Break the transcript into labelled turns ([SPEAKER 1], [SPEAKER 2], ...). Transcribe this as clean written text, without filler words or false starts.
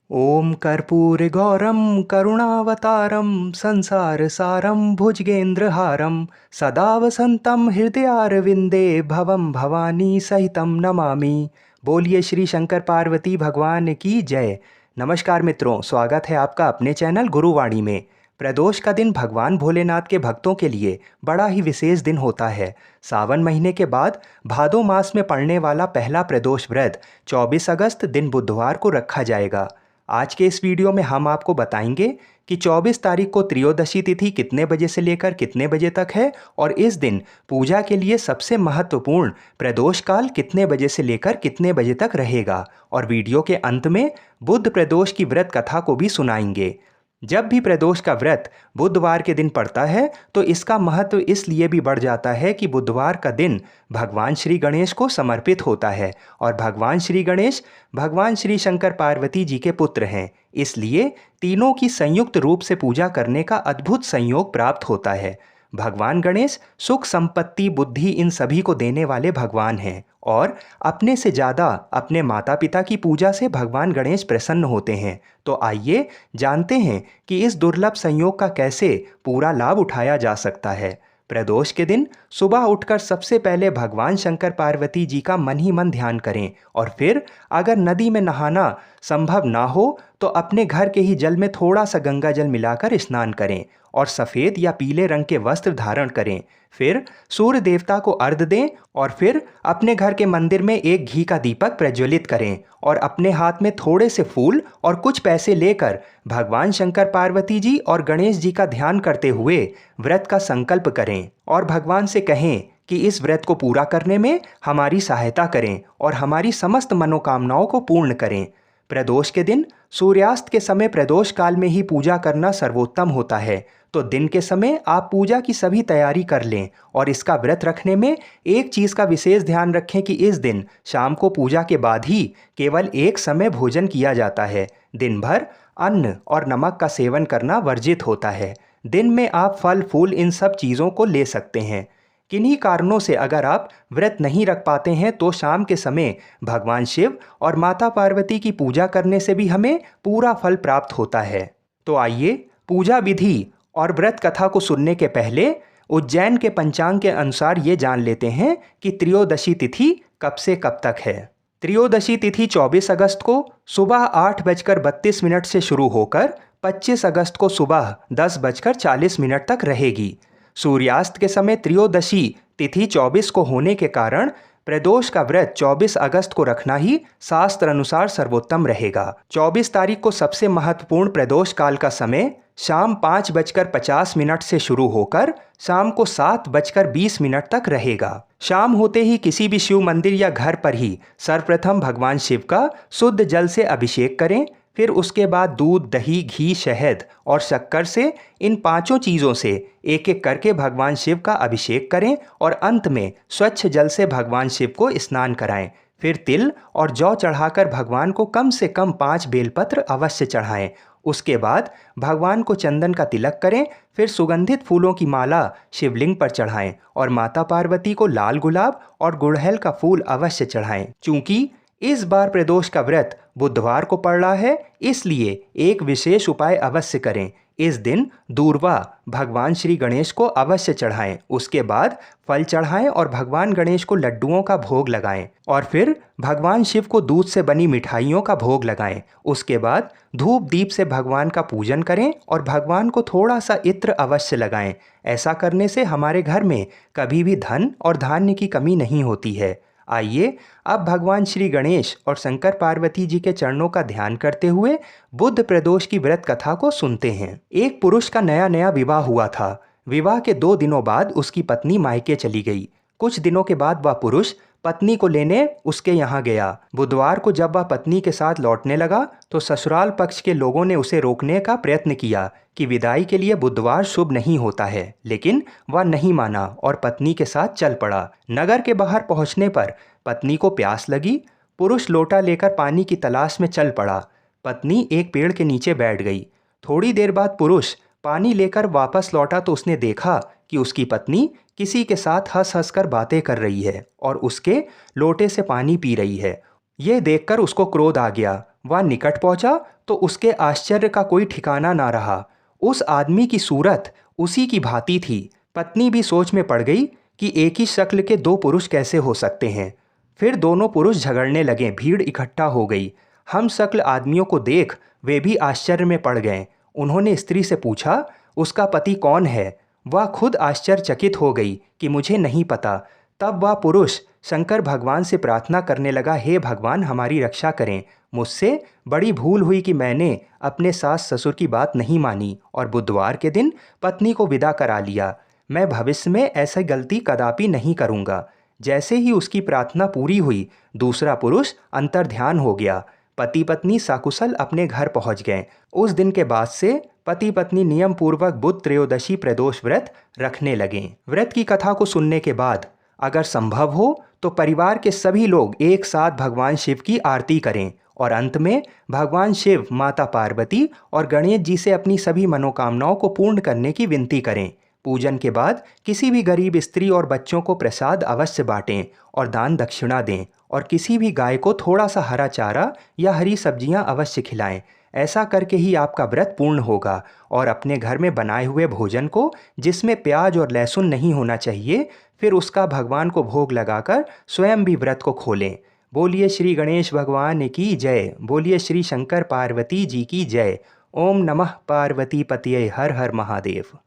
[SPEAKER 1] ओम कर्पूरगौरम करुणावतारम संसार सारम भुजगेंद्रहारम सदा वसंतम हृदयारविंदे भवम भवानी सहितम नमामि। बोलिए श्री शंकर पार्वती भगवान की जय। नमस्कार मित्रों, स्वागत है आपका अपने चैनल गुरुवाणी में। प्रदोष का दिन भगवान भोलेनाथ के भक्तों के लिए बड़ा ही विशेष दिन होता है। सावन महीने के बाद भादो मास में पड़ने वाला पहला प्रदोष व्रत 24 अगस्त दिन बुधवार को रखा जाएगा। आज के इस वीडियो में हम आपको बताएंगे कि 24 तारीख को त्रयोदशी तिथि कितने बजे से लेकर कितने बजे तक है और इस दिन पूजा के लिए सबसे महत्वपूर्ण प्रदोष काल कितने बजे से लेकर कितने बजे तक रहेगा। और वीडियो के अंत में बुध प्रदोष की व्रत कथा को भी सुनाएंगे। जब भी प्रदोष का व्रत बुधवार के दिन पड़ता है तो इसका महत्व इसलिए भी बढ़ जाता है कि बुधवार का दिन भगवान श्री गणेश को समर्पित होता है और भगवान श्री गणेश भगवान श्री शंकर पार्वती जी के पुत्र हैं। इसलिए तीनों की संयुक्त रूप से पूजा करने का अद्भुत संयोग प्राप्त होता है। भगवान गणेश सुख संपत्ति बुद्धि इन सभी को देने वाले भगवान हैं और अपने से ज़्यादा अपने माता पिता की पूजा से भगवान गणेश प्रसन्न होते हैं। तो आइए जानते हैं कि इस दुर्लभ संयोग का कैसे पूरा लाभ उठाया जा सकता है। प्रदोष के दिन सुबह उठकर सबसे पहले भगवान शंकर पार्वती जी का मन ही मन ध्यान करें और फिर अगर नदी में नहाना संभव ना हो तो अपने घर के ही जल में थोड़ा सा गंगा जल मिलाकर स्नान करें और सफ़ेद या पीले रंग के वस्त्र धारण करें। फिर सूर्य देवता को अर्घ्य दें और फिर अपने घर के मंदिर में एक घी का दीपक प्रज्वलित करें और अपने हाथ में थोड़े से फूल और कुछ पैसे लेकर भगवान शंकर पार्वती जी और गणेश जी का ध्यान करते हुए व्रत का संकल्प करें और भगवान से कहें कि इस व्रत को पूरा करने में हमारी सहायता करें और हमारी समस्त मनोकामनाओं को पूर्ण करें। प्रदोष के दिन सूर्यास्त के समय प्रदोष काल में ही पूजा करना सर्वोत्तम होता है। तो दिन के समय आप पूजा की सभी तैयारी कर लें और इसका व्रत रखने में एक चीज़ का विशेष ध्यान रखें कि इस दिन शाम को पूजा के बाद ही केवल एक समय भोजन किया जाता है। दिन भर अन्न और नमक का सेवन करना वर्जित होता है। दिन में आप फल फूल इन सब चीज़ों को ले सकते हैं। किन्हीं कारणों से अगर आप व्रत नहीं रख पाते हैं तो शाम के समय भगवान शिव और माता पार्वती की पूजा करने से भी हमें पूरा फल प्राप्त होता है। तो आइए पूजा विधि और व्रत कथा को सुनने के पहले उज्जैन के पंचांग के अनुसार ये जान लेते हैं कि त्रयोदशी तिथि कब से कब तक है। त्रयोदशी तिथि 24 अगस्त को सुबह 8:32 से शुरू होकर 25 अगस्त को सुबह 10:40 तक रहेगी। सूर्यास्त के समय त्रयोदशी तिथि 24 को होने के कारण प्रदोष का व्रत 24 अगस्त को रखना ही शास्त्र अनुसार सर्वोत्तम रहेगा। 24 तारीख को सबसे महत्वपूर्ण प्रदोष काल का समय शाम 5:50 से शुरू होकर शाम को 7:20 तक रहेगा। शाम होते ही किसी भी शिव मंदिर या घर पर ही सर्वप्रथम भगवान शिव का शुद्ध जल से अभिषेक करें। फिर उसके बाद दूध दही घी शहद और शक्कर से इन पांचों चीज़ों से एक एक करके भगवान शिव का अभिषेक करें और अंत में स्वच्छ जल से भगवान शिव को स्नान कराएं। फिर तिल और जौ चढ़ाकर भगवान को कम से कम 5 बेलपत्र अवश्य चढ़ाएं। उसके बाद भगवान को चंदन का तिलक करें। फिर सुगंधित फूलों की माला शिवलिंग पर चढ़ाएं और माता पार्वती को लाल गुलाब और गुड़हल का फूल अवश्य चढ़ाएं। चूंकि इस बार प्रदोष का व्रत बुधवार को पड़ रहा है इसलिए एक विशेष उपाय अवश्य करें। इस दिन दूर्वा भगवान श्री गणेश को अवश्य चढ़ाएं। उसके बाद फल चढ़ाएं और भगवान गणेश को लड्डुओं का भोग लगाएं और फिर भगवान शिव को दूध से बनी मिठाइयों का भोग लगाएं। उसके बाद धूप दीप से भगवान का पूजन करें और भगवान को थोड़ा सा इत्र अवश्य लगाएं। ऐसा करने से हमारे घर में कभी भी धन और धान्य की कमी नहीं होती है। आइए अब भगवान श्री गणेश और शंकर पार्वती जी के चरणों का ध्यान करते हुए बुध प्रदोष की व्रत कथा को सुनते हैं। एक पुरुष का नया नया विवाह हुआ था। विवाह के 2 दिनों बाद उसकी पत्नी मायके चली गई। कुछ दिनों के बाद वह पुरुष पत्नी को लेने उसके यहाँ गया। बुधवार को जब वह पत्नी के साथ लौटने लगा तो ससुराल पक्ष के लोगों ने उसे रोकने का प्रयत्न किया कि विदाई के लिए बुधवार शुभ नहीं होता है, लेकिन वह नहीं माना और पत्नी के साथ चल पड़ा। नगर के बाहर पहुंचने पर पत्नी को प्यास लगी। पुरुष लोटा लेकर पानी की तलाश में चल पड़ा। पत्नी एक पेड़ के नीचे बैठ गई। थोड़ी देर बाद पुरुष पानी लेकर वापस लौटा तो उसने देखा कि उसकी पत्नी किसी के साथ हंस हंस कर बातें कर रही है और उसके लोटे से पानी पी रही है। यह देखकर उसको क्रोध आ गया। वह निकट पहुंचा तो उसके आश्चर्य का कोई ठिकाना ना रहा। उस आदमी की सूरत उसी की भांति थी। पत्नी भी सोच में पड़ गई कि एक ही शक्ल के दो पुरुष कैसे हो सकते हैं। फिर दोनों पुरुष झगड़ने लगे, भीड़ इकट्ठा हो गई। हम शक्ल आदमियों को देख वे भी आश्चर्य में पड़ गए। उन्होंने स्त्री से पूछा, उसका पति कौन है? वह खुद आश्चर्यचकित हो गई कि मुझे नहीं पता। तब वह पुरुष शंकर भगवान से प्रार्थना करने लगा, हे भगवान हमारी रक्षा करें। मुझसे बड़ी भूल हुई कि मैंने अपने सास ससुर की बात नहीं मानी और बुधवार के दिन पत्नी को विदा करा लिया। मैं भविष्य में ऐसी गलती कदापि नहीं करूँगा। जैसे ही उसकी प्रार्थना पूरी हुई, दूसरा पुरुष अंतर्ध्यान हो गया। पति पत्नी सकुशल अपने घर पहुंच गए। उस दिन के बाद से पति पत्नी नियम पूर्वक बुध त्रयोदशी प्रदोष व्रत रखने लगे। व्रत की कथा को सुनने के बाद अगर संभव हो तो परिवार के सभी लोग एक साथ भगवान शिव की आरती करें और अंत में भगवान शिव, माता पार्वती और गणेश जी से अपनी सभी मनोकामनाओं को पूर्ण करने की विनती करें। पूजन के बाद किसी भी गरीब स्त्री और बच्चों को प्रसाद अवश्य बांटें और दान दक्षिणा दें और किसी भी गाय को थोड़ा सा हरा चारा या हरी सब्जियां अवश्य खिलाएं। ऐसा करके ही आपका व्रत पूर्ण होगा। और अपने घर में बनाए हुए भोजन को, जिसमें प्याज और लहसुन नहीं होना चाहिए, फिर उसका भगवान को भोग लगाकर स्वयं भी व्रत को खोलें। बोलिए श्री गणेश भगवान की जय। बोलिए श्री शंकर पार्वती जी की जय। ओम नमः पार्वती पतये हर हर महादेव।